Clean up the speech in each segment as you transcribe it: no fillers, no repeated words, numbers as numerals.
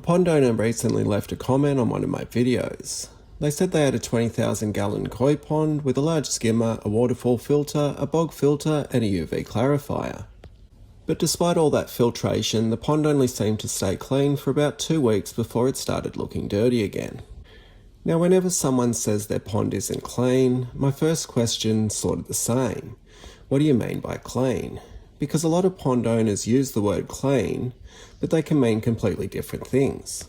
pond owner recently left a comment on one of my videos. They said they had a 20,000 gallon koi pond with a large skimmer, a waterfall filter, a bog filter and a UV clarifier. But despite all that filtration, the pond only seemed to stay clean for about 2 weeks before it started looking dirty again. Now whenever someone says their pond isn't clean, my first question's sort of the same. What do you mean by clean? Because a lot of pond owners use the word clean, but they can mean completely different things.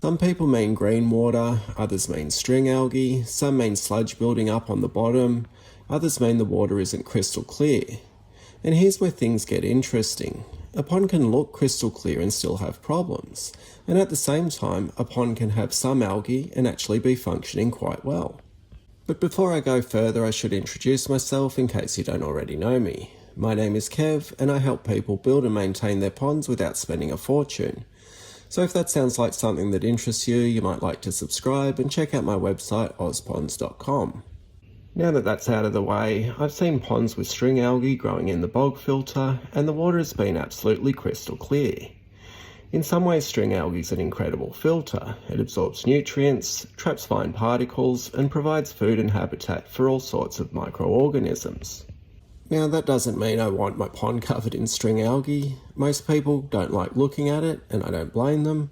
Some people mean green water, others mean string algae, some mean sludge building up on the bottom, others mean the water isn't crystal clear. And here's where things get interesting. A pond can look crystal clear and still have problems, and at the same time, a pond can have some algae and actually be functioning quite well. But before I go further, I should introduce myself in case you don't already know me. My name is Kev, and I help people build and maintain their ponds without spending a fortune. So if that sounds like something that interests you, you might like to subscribe and check out my website, Ozponds.com. Now that that's out of the way, I've seen ponds with string algae growing in the bog filter, and the water has been absolutely crystal clear. In some ways, string algae is an incredible filter. It absorbs nutrients, traps fine particles, and provides food and habitat for all sorts of microorganisms. Now that doesn't mean I want my pond covered in string algae. Most people don't like looking at it, and I don't blame them,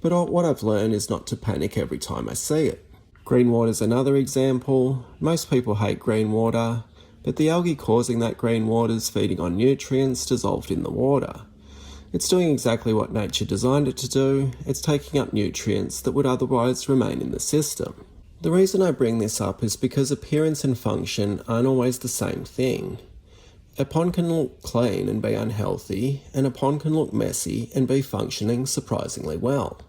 but what I've learned is not to panic every time I see it. Green water is another example. Most people hate green water, but the algae causing that green water is feeding on nutrients dissolved in the water. It's doing exactly what nature designed it to do. It's taking up nutrients that would otherwise remain in the system. The reason I bring this up is because appearance and function aren't always the same thing. A pond can look clean and be unhealthy, and a pond can look messy and be functioning surprisingly well.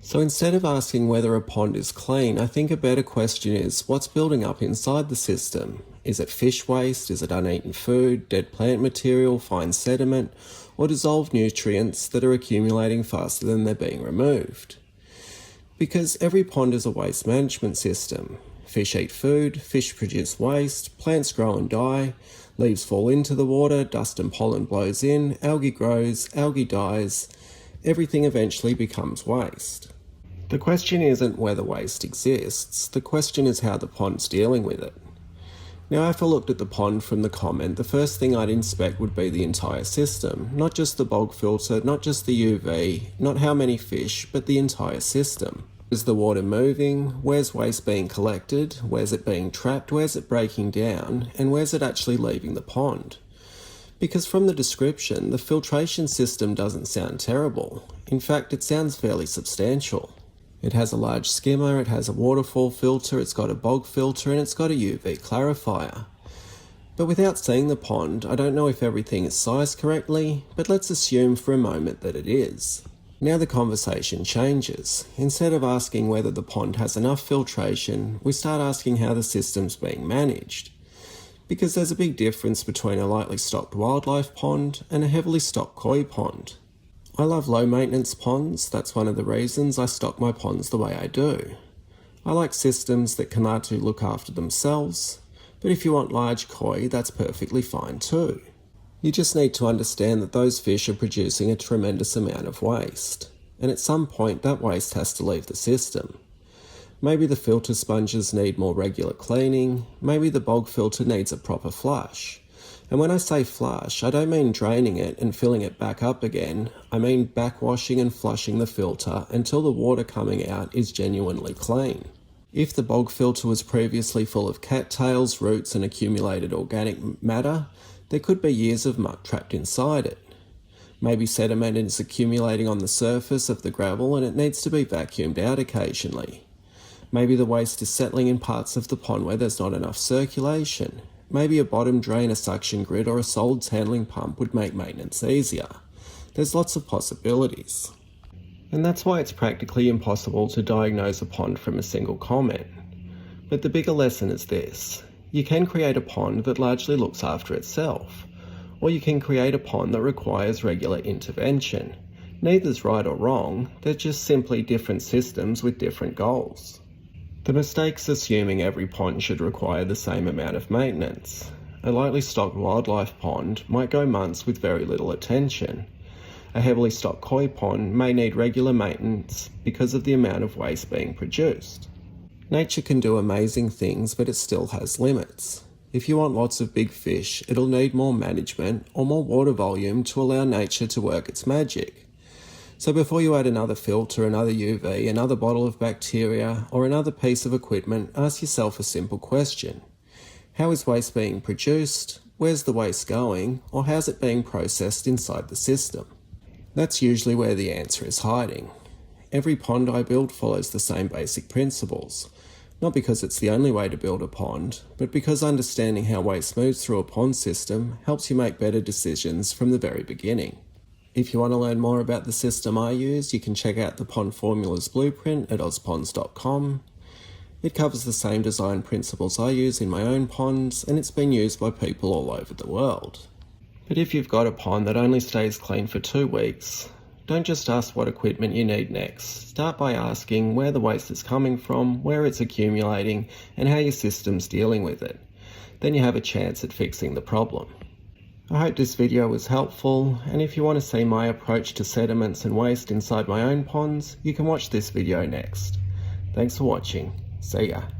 So instead of asking whether a pond is clean, I think a better question is, what's building up inside the system? Is it fish waste? Is it uneaten food, dead plant material, fine sediment, or dissolved nutrients that are accumulating faster than they're being removed? Because every pond is a waste management system. Fish eat food, fish produce waste, plants grow and die, leaves fall into the water, dust and pollen blows in, algae grows, algae dies. Everything eventually becomes waste. The question isn't whether waste exists, the question is how the pond's dealing with it. Now if I looked at the pond from the comment, the first thing I'd inspect would be the entire system, not just the bog filter, not just the UV, not how many fish, but the entire system. Is the water moving? Where's waste being collected? Where's it being trapped? Where's it breaking down? And where's it actually leaving the pond? Because from the description, the filtration system doesn't sound terrible. In fact, it sounds fairly substantial. It has a large skimmer, it has a waterfall filter, it's got a bog filter, and it's got a UV clarifier. But without seeing the pond, I don't know if everything is sized correctly, but let's assume for a moment that it is. Now the conversation changes. Instead of asking whether the pond has enough filtration, we start asking how the system's being managed. Because there's a big difference between a lightly stocked wildlife pond and a heavily stocked koi pond. I love low maintenance ponds, that's one of the reasons I stock my ponds the way I do. I like systems that can largely look after themselves, but if you want large koi, that's perfectly fine too. You just need to understand that those fish are producing a tremendous amount of waste, and at some point that waste has to leave the system. Maybe the filter sponges need more regular cleaning, maybe the bog filter needs a proper flush. And when I say flush, I don't mean draining it and filling it back up again, I mean backwashing and flushing the filter until the water coming out is genuinely clean. If the bog filter was previously full of cattails, roots and accumulated organic matter, there could be years of muck trapped inside it. Maybe sediment is accumulating on the surface of the gravel and it needs to be vacuumed out occasionally. Maybe the waste is settling in parts of the pond where there's not enough circulation. Maybe a bottom drain, a suction grid or a solids handling pump would make maintenance easier. There's lots of possibilities. And that's why it's practically impossible to diagnose a pond from a single comment. But the bigger lesson is this. You can create a pond that largely looks after itself, or you can create a pond that requires regular intervention. Neither's right or wrong, they're just simply different systems with different goals. The mistake's assuming every pond should require the same amount of maintenance. A lightly stocked wildlife pond might go months with very little attention. A heavily stocked koi pond may need regular maintenance because of the amount of waste being produced. Nature can do amazing things, but it still has limits. If you want lots of big fish, it'll need more management or more water volume to allow nature to work its magic. So before you add another filter, another UV, another bottle of bacteria, or another piece of equipment, ask yourself a simple question. How is waste being produced? Where's the waste going? Or how's it being processed inside the system? That's usually where the answer is hiding. Every pond I build follows the same basic principles. Not because it's the only way to build a pond, but because understanding how waste moves through a pond system helps you make better decisions from the very beginning. If you want to learn more about the system I use, you can check out the Pond Formulas Blueprint at ozponds.com. It covers the same design principles I use in my own ponds, and it's been used by people all over the world. But if you've got a pond that only stays clean for 2 weeks, don't just ask what equipment you need next. Start by asking where the waste is coming from, where it's accumulating, and how your system's dealing with it. Then you have a chance at fixing the problem. I hope this video was helpful, and if you want to see my approach to sediments and waste inside my own ponds, you can watch this video next. Thanks for watching. See ya.